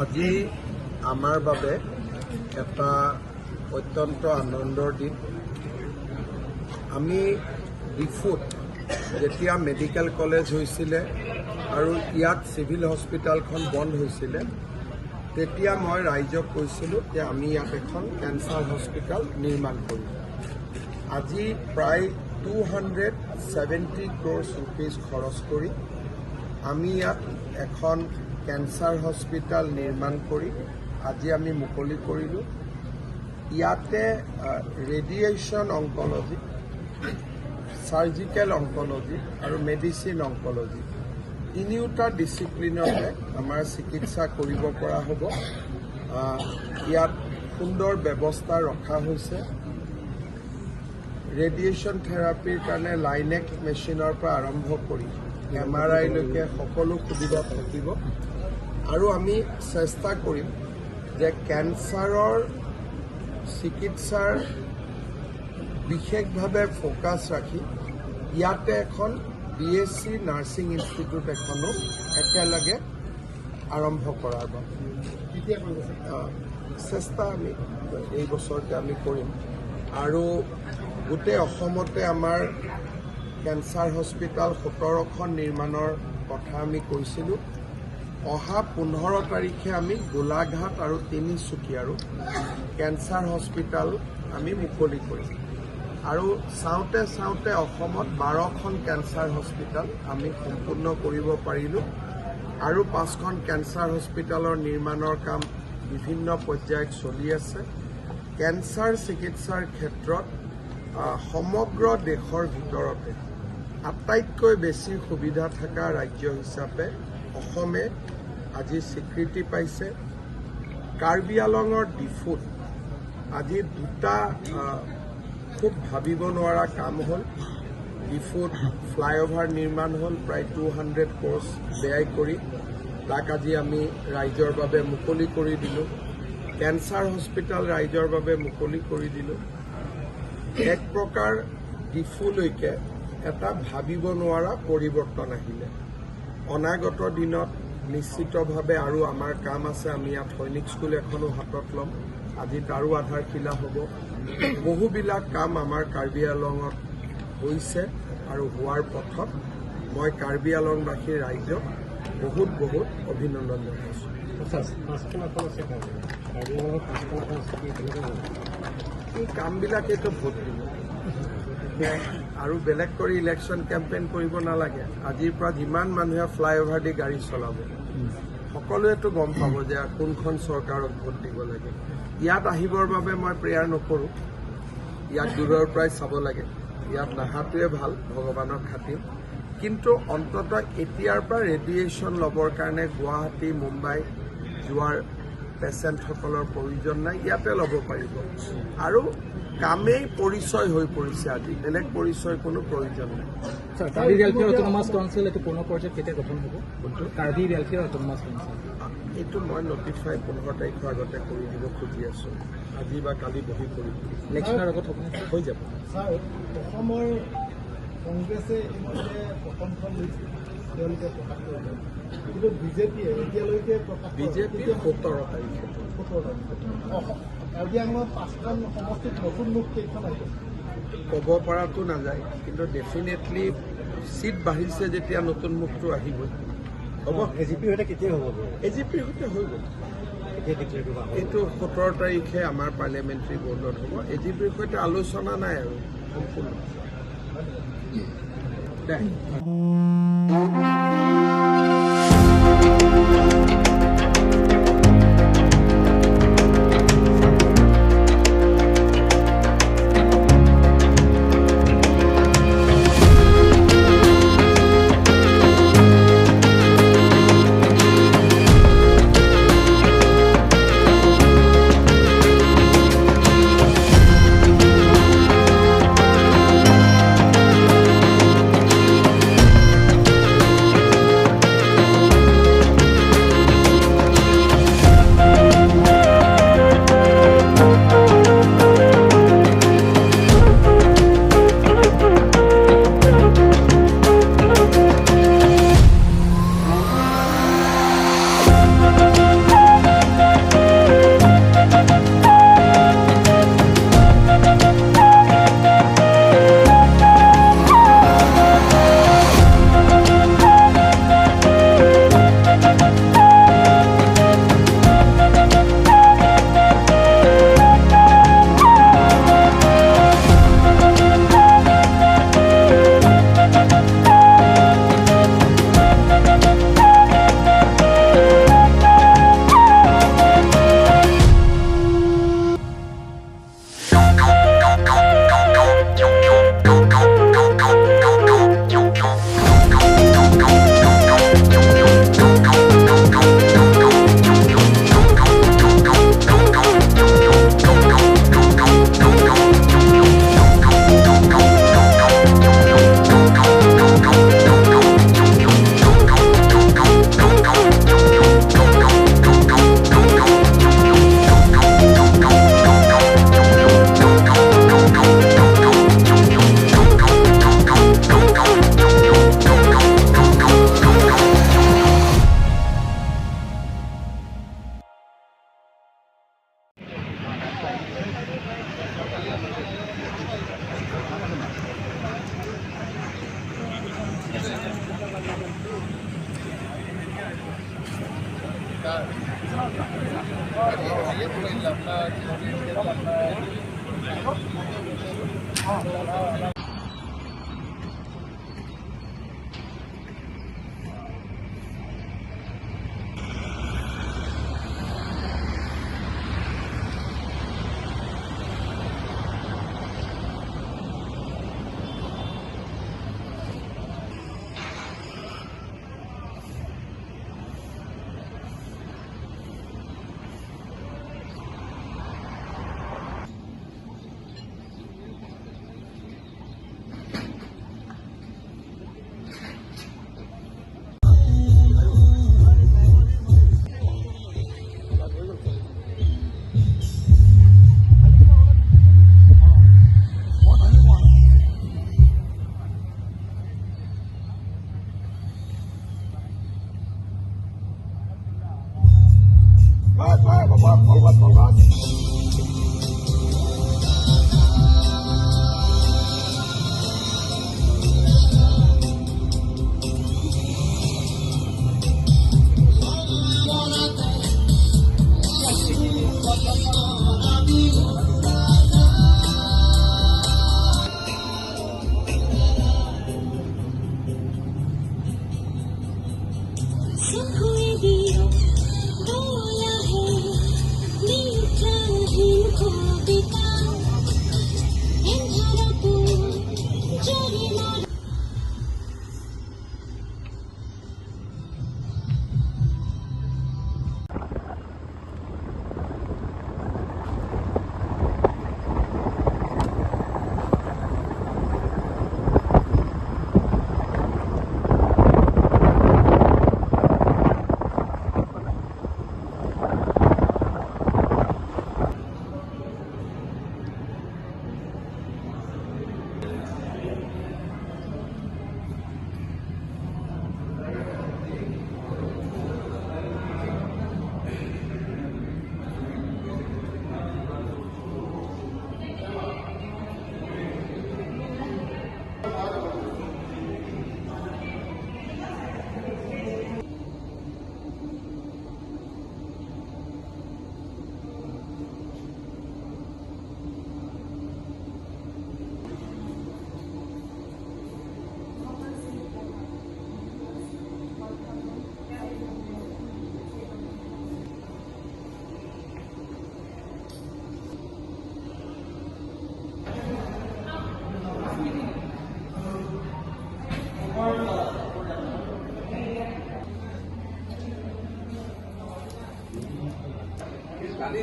আজি আমাৰ বাবে এটা অত্যন্ত আনন্দৰ দিন। আমি ডিফুত যেতিয়া মেডিকেল কলেজ হৈছিলে আৰু ইয়াত চিভিল হস্পিটেলখন বন্ধ হৈছিলে, তেতিয়া মই ৰাইজক কৈছিলোঁ যে আমি ইয়াত এখন কেঞ্চাৰ হস্পিটেল নিৰ্মাণ কৰিম। আজি প্ৰায় 270 crores rupees খৰচ কৰি আমি ইয়াত এখন কেঞ্চাৰ হস্পিটেল নিৰ্মাণ কৰি আজি আমি মুকলি কৰিলোঁ। ইয়াতে ৰেডিয়েশ্যন অংকলজি, সাৰ্জিকেল অংকলজি আৰু মেডিচিন অংকলজি তিনিওটা ডিচিপ্লিনতে আমাৰ চিকিৎসা কৰিব পৰা হ'ব। ইয়াত সুন্দৰ ব্যৱস্থা ৰখা হৈছে। ৰেডিয়েশ্যন থেৰাপিৰ কাৰণে লাইনেক মেচিনৰ পৰা আৰম্ভ কৰি MRI লৈকে সকলো সুবিধা থাকিব। আৰু আমি চেষ্টা কৰিম যে কেঞ্চাৰৰ চিকিৎসাৰ বিশেষভাৱে ফ'কাছ ৰাখি ইয়াতে এখন BSc নাৰ্ছিং ইনষ্টিটিউট এখনো একেলগে আৰম্ভ কৰাৰ বাবে চেষ্টা আমি এই বছৰতে আমি কৰিম। আৰু গোটেই অসমতে আমাৰ কেঞ্চাৰ হস্পিটেল 17খন নিৰ্মাণৰ কথা আমি কৈছিলোঁ। অহা 15 তাৰিখে আমি গোলাঘাট আৰু তিনিচুকীয়াৰো কেঞ্চাৰ হস্পিটেল আমি মুকলি কৰিম। আৰু চাওঁতে চাওঁতে অসমত 12খন কেঞ্চাৰ হস্পিটেল আমি সম্পূৰ্ণ কৰিব পাৰিলোঁ। আৰু 5খন কেঞ্চাৰ হস্পিটেলৰ নিৰ্মাণৰ কাম বিভিন্ন পৰ্যায়ত চলি আছে। কেঞ্চাৰ চিকিৎসাৰ ক্ষেত্ৰত সমগ্ৰ দেশৰ ভিতৰতে আটাইতকৈ বেছি সুবিধা থকা ৰাজ্য হিচাপে অসমে আজি স্বীকৃতি পাইছে। কাৰ্বি আংলঙৰ ডিফুত আজি দুটা খুব ভাবিব নোৱাৰা কাম হ'ল। ডিফুত ফ্লাইঅভাৰ নিৰ্মাণ হ'ল প্ৰায় 200 crores ব্যয় কৰি। তাক আজি আমি ৰাইজৰ বাবে মুকলি কৰি দিলোঁ। কেঞ্চাৰ হস্পিটেল ৰাইজৰ বাবে মুকলি কৰি দিলোঁ। এক প্ৰকাৰ ডিফুলৈকে এটা ভাবিব নোৱাৰা পৰিৱৰ্তন আহিলে। অনাগত দিনত নিশ্চিতভাৱে আৰু আমাৰ কাম আছে। আমি ইয়াত সৈনিক স্কুল এখনো হাতত ল'ম। আজি তাৰো আধাৰশিলা হ'ব। বহুবিলাক কাম আমাৰ কাৰ্বি আংলঙত হৈছে আৰু হোৱাৰ পথত। মই কাৰ্বি আংলঙবাসী ৰাইজক বহুত বহুত অভিনন্দন জনাইছোঁ। এই কামবিলাকেতো ভোট দিব আৰু বেলেগ কৰি ইলেকশ্যন কেম্পেইন কৰিব নালাগে। আজিৰ পৰা যিমান মানুহে ফ্লাইঅভাৰ দি গাড়ী চলাব সকলোৱেতো গম পাব যে কোনখন চৰকাৰক ভোট দিব লাগে। ইয়াত আহিবৰ বাবে মই প্ৰেয়াৰ নকৰোঁ। ইয়াক দূৰৰ পৰাই চাব লাগে। ইয়াত নাহাটোৱে ভাল, ভগৱানৰ খাতিৰ। কিন্তু অন্ততঃ এতিয়াৰ পৰা ৰেডিয়েশ্যন ল'বৰ কাৰণে গুৱাহাটী মুম্বাই যোৱাৰ পেচেণ্টসকলৰ প্ৰয়োজন নাই। ইয়াতে ল'ব পাৰিব। আৰু কামেই পৰিচয় হৈ পৰিছে। আজি বেলেগ পৰিচয় কোনো প্ৰয়োজন নাই। কাৰ্বি ৱেলফেয়াৰ অট'নমাছ কাউন্সিল এইটো পুনৰ পৰ্যায়ত কেতিয়া গঠন হ'ব? কাৰ্বি ৱেলফেয়াৰ অট'নমাছ কাউন্সিল এইটো মই নটিফাই 15 তাৰিখৰ আগতে কৰি দিব খুজি আছোঁ। আজি বা কালি বহি কৰি ইলেকশ্যনৰ আগত হ'ব হৈ যাব। অসমৰ কংগ্ৰেছে ইতিমধ্যে প্ৰথমখন লিষ্ট তেওঁলোকে প্ৰকাশ কৰিলে, কিন্তু বিজেপিয়ে এতিয়ালৈকে প্ৰকাশ বিজেপিৰ 17 তাৰিখে কাৰ্বি আংলঙত 5খন সমষ্টিত নতুন মুখ কেইখন আহিব ক'ব পৰাটো নাযায়। কিন্তু ডেফিনেটলি চিট বাঢ়িছে যেতিয়া নতুন মুখটো আহিবই। হ'ব। এজিপিৰ সৈতে কেতিয়া হ'ব? এজিপিৰ সৈতে হৈ গ'ল। এইটো 17 তাৰিখে আমাৰ পাৰ্লিয়ামেণ্টাৰী বৰ্ডত হ'ব। এজিপিৰ সৈতে আলোচনা নাই আৰু সম্পূৰ্ণ। কালি